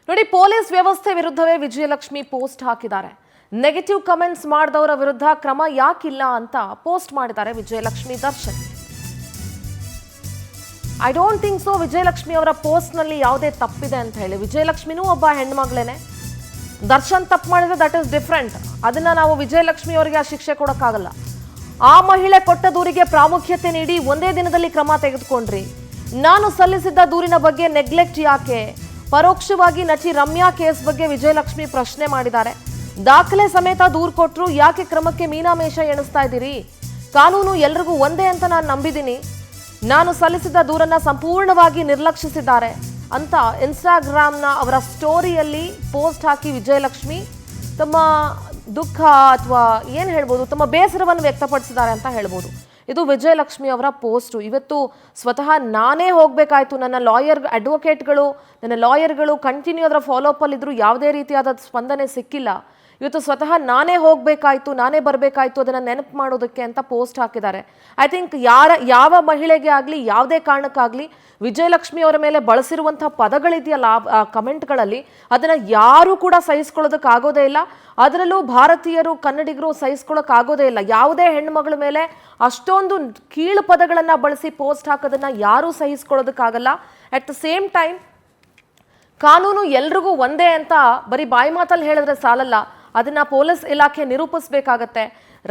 ನೋಡಿ, ಪೊಲೀಸ್ ವ್ಯವಸ್ಥೆ ವಿರುದ್ಧವೇ ವಿಜಯಲಕ್ಷ್ಮಿ ಪೋಸ್ಟ್ ಹಾಕಿದ್ದಾರೆ. ನೆಗೆಟಿವ್ ಕಮೆಂಟ್ಸ್ ಮಾಡಿದವರ ವಿರುದ್ಧ ಕ್ರಮ ಯಾಕಿಲ್ಲ ಅಂತ ಪೋಸ್ಟ್ ಮಾಡಿದ್ದಾರೆ Vijayalakshmi Darshan. I don't think so Vijayalakshmi ಅವರ ಪೋಸ್ಟ್ ನಲ್ಲಿ ಯಾವುದೇ ತಪ್ಪಿದೆ ಅಂತ ಹೇಳಿ. ವಿಜಯಲಕ್ಷ್ಮಿನೂ ಒಬ್ಬ ಹೆಣ್ಮಗಳೇನೆ. ದರ್ಶನ್ ತಪ್ಪು ಮಾಡಿದ್ರೆ ದಟ್ ಇಸ್ ಡಿಫ್ರೆಂಟ್. ಅದನ್ನ ನಾವು ವಿಜಯಲಕ್ಷ್ಮಿ ಅವರಿಗೆ ಆ ಶಿಕ್ಷೆ ಕೊಡಕ್ಕಾಗಲ್ಲ. ಆ ಮಹಿಳೆ ಕೊಟ್ಟ ದೂರಿಗೆ ಪ್ರಾಮುಖ್ಯತೆ ನೀಡಿ ಒಂದೇ ದಿನದಲ್ಲಿ ಕ್ರಮ ತೆಗೆದುಕೊಂಡ್ರಿ. ನಾನು ಸಲ್ಲಿಸಿದ್ದ ದೂರಿನ ಬಗ್ಗೆ ನೆಗ್ಲೆಕ್ಟ್ ಯಾಕೆ? ಪರೋಕ್ಷವಾಗಿ ನಟಿ ರಮ್ಯಾ ಕೇಸ್ ಬಗ್ಗೆ ವಿಜಯಲಕ್ಷ್ಮಿ ಪ್ರಶ್ನೆ ಮಾಡಿದ್ದಾರೆ. ದಾಖಲೆ ಸಮೇತ ದೂರು ಕೊಟ್ಟರು, ಯಾಕೆ ಕ್ರಮಕ್ಕೆ ಮೀನಾಮೇಷ ಎಣಿಸ್ತಾ ಇದ್ದೀರಿ? ಕಾನೂನು ಎಲ್ರಿಗೂ ಒಂದೇ ಅಂತ ನಾನು ನಂಬಿದ್ದೀನಿ. ನಾನು ಸಲ್ಲಿಸಿದ ದೂರನ್ನ ಸಂಪೂರ್ಣವಾಗಿ ನಿರ್ಲಕ್ಷಿಸಿದ್ದಾರೆ ಅಂತ ಇನ್ಸ್ಟಾಗ್ರಾಮ್ನ ಅವರ ಸ್ಟೋರಿಯಲ್ಲಿ ಪೋಸ್ಟ್ ಹಾಕಿ ವಿಜಯಲಕ್ಷ್ಮಿ ತಮ್ಮ ದುಃಖ ಅಥವಾ ಏನು ಹೇಳ್ಬೋದು, ತಮ್ಮ ಬೇಸರವನ್ನು ವ್ಯಕ್ತಪಡಿಸಿದ್ದಾರೆ ಅಂತ ಹೇಳ್ಬೋದು. ಇದು ವಿಜಯಲಕ್ಷ್ಮಿ ಅವರ ಪೋಸ್ಟು. ಇವತ್ತು ಸ್ವತಃ ನಾನೇ ಹೋಗಬೇಕಾಯ್ತು. ನನ್ನ ಲಾಯರ್ಗಳು ಕಂಟಿನ್ಯೂ ಅದರ ಫಾಲೋಅಪ್ ಅಲ್ಲಿದ್ರು, ಯಾವುದೇ ರೀತಿಯಾದ ಸ್ಪಂದನೆ ಸಿಕ್ಕಿಲ್ಲ. ಇವತ್ತು ಸ್ವತಃ ನಾನೇ ಹೋಗಬೇಕಾಯ್ತು, ನಾನೇ ಬರಬೇಕಾಯ್ತು ಅದನ್ನು ನೆನಪು ಮಾಡೋದಕ್ಕೆ ಅಂತ ಪೋಸ್ಟ್ ಹಾಕಿದ್ದಾರೆ. ಐ ಥಿಂಕ್ ಯಾವ ಮಹಿಳೆಗೆ ಆಗಲಿ, ಯಾವುದೇ ಕಾರಣಕ್ಕಾಗಲಿ ವಿಜಯಲಕ್ಷ್ಮಿ ಅವರ ಮೇಲೆ ಬಳಸಿರುವಂಥ ಪದಗಳಿದೆಯಲ್ಲ ಕಮೆಂಟ್ಗಳಲ್ಲಿ, ಅದನ್ನು ಯಾರೂ ಕೂಡ ಸಹಿಸ್ಕೊಳ್ಳೋದಕ್ಕಾಗೋದೇ ಇಲ್ಲ. ಅದರಲ್ಲೂ ಭಾರತೀಯರು, ಕನ್ನಡಿಗರು ಸಹಿಸ್ಕೊಳ್ಳೋಕ್ಕಾಗೋದೇ ಇಲ್ಲ. ಯಾವುದೇ ಹೆಣ್ಮಗಳ ಮೇಲೆ ಅಷ್ಟೊಂದು ಕೀಳು ಪದಗಳನ್ನು ಬಳಸಿ ಪೋಸ್ಟ್ ಹಾಕೋದನ್ನು ಯಾರೂ ಸಹಿಸ್ಕೊಳ್ಳೋದಕ್ಕಾಗಲ್ಲ. ಅಟ್ ದ ಸೇಮ್ ಟೈಮ್ ಕಾನೂನು ಎಲ್ರಿಗೂ ಒಂದೇ ಅಂತ ಬರೀ ಬಾಯಿ ಮಾತಲ್ಲಿ ಹೇಳಿದ್ರೆ ಸಾಲಲ್ಲ, ಅದನ್ನ ಪೊಲೀಸ್ ಇಲಾಖೆ ನಿರೂಪಿಸಬೇಕಾಗತ್ತೆ.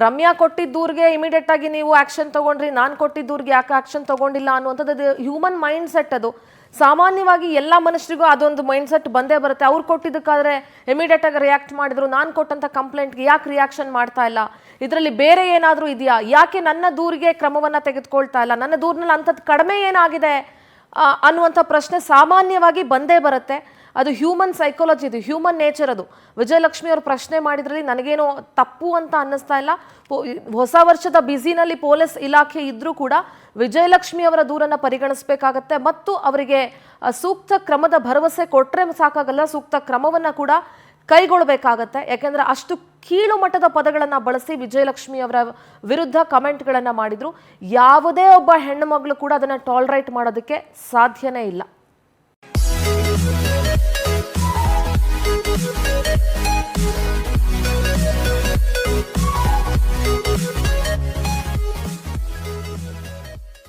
ರಮ್ಯಾ ಕೊಟ್ಟಿದ್ದ ದೂರಿಗೆ ಇಮಿಡಿಯೇಟ್ ಆಗಿ ನೀವು ಆಕ್ಷನ್ ತಗೊಂಡ್ರಿ, ನಾನು ಕೊಟ್ಟಿದ್ದ ದೂರಿಗೆ ಯಾಕೆ ಆಕ್ಷನ್ ತಗೊಂಡಿಲ್ಲ ಅನ್ನುವಂಥದ್ದು ಹ್ಯೂಮನ್ ಮೈಂಡ್ ಸೆಟ್. ಅದು ಸಾಮಾನ್ಯವಾಗಿ ಎಲ್ಲ ಮನುಷ್ಯರಿಗೂ ಅದೊಂದು ಮೈಂಡ್ ಸೆಟ್ ಬಂದೇ ಬರುತ್ತೆ. ಅವ್ರು ಕೊಟ್ಟಿದ್ದಕ್ಕಾದ್ರೆ ಇಮಿಡಿಯೇಟ್ ಆಗಿ ರಿಯಾಕ್ಟ್ ಮಾಡಿದ್ರು, ನಾನು ಕೊಟ್ಟಂತ ಕಂಪ್ಲೇಂಟ್ಗೆ ಯಾಕೆ ರಿಯಾಕ್ಷನ್ ಮಾಡ್ತಾ ಇಲ್ಲ, ಇದರಲ್ಲಿ ಬೇರೆ ಏನಾದರೂ ಇದೆಯಾ, ಯಾಕೆ ನನ್ನ ದೂರಿಗೆ ಕ್ರಮವನ್ನ ತೆಗೆದುಕೊಳ್ತಾ ಇಲ್ಲ, ನನ್ನ ದೂರಿನಲ್ಲಿ ಅಂಥದ್ದು ಕಡಿಮೆ ಏನಾಗಿದೆ ಅನ್ನುವಂಥ ಪ್ರಶ್ನೆ ಸಾಮಾನ್ಯವಾಗಿ ಬಂದೇ ಬರುತ್ತೆ. ಅದು ಹ್ಯೂಮನ್ ಸೈಕಾಲಜಿ, ಇದು ಹ್ಯೂಮನ್ ನೇಚರ್. ಅದು ವಿಜಯಲಕ್ಷ್ಮಿ ಅವರು ಪ್ರಶ್ನೆ ಮಾಡಿದ್ರಲ್ಲಿ ನನಗೇನೋ ತಪ್ಪು ಅಂತ ಅನ್ನಿಸ್ತಾ ಇಲ್ಲ. ಹೊಸ ವರ್ಷದ ಬ್ಯುಸಿನಲ್ಲಿ ಪೊಲೀಸ್ ಇಲಾಖೆ ಇದ್ರೂ ಕೂಡ ವಿಜಯಲಕ್ಷ್ಮಿ ಅವರ ದೂರನ್ನು ಪರಿಗಣಿಸಬೇಕಾಗತ್ತೆ ಮತ್ತು ಅವರಿಗೆ ಸೂಕ್ತ ಕ್ರಮದ ಭರವಸೆ ಕೊಟ್ಟರೆ ಸಾಕಾಗಲ್ಲ, ಸೂಕ್ತ ಕ್ರಮವನ್ನು ಕೂಡ ಕೈಗೊಳ್ಳಬೇಕಾಗತ್ತೆ. ಯಾಕೆಂದ್ರೆ ಅಷ್ಟು ಕೀಳು ಮಟ್ಟದ ಪದಗಳನ್ನು ಬಳಸಿ ವಿಜಯಲಕ್ಷ್ಮಿ ಅವರ ವಿರುದ್ಧ ಕಮೆಂಟ್ಗಳನ್ನು ಮಾಡಿದ್ರು. ಯಾವುದೇ ಒಬ್ಬ ಹೆಣ್ಣು ಮಗಳು ಕೂಡ ಅದನ್ನು ಟಾಲರೇಟ್ ಮಾಡೋದಕ್ಕೆ ಸಾಧ್ಯನೇ ಇಲ್ಲ.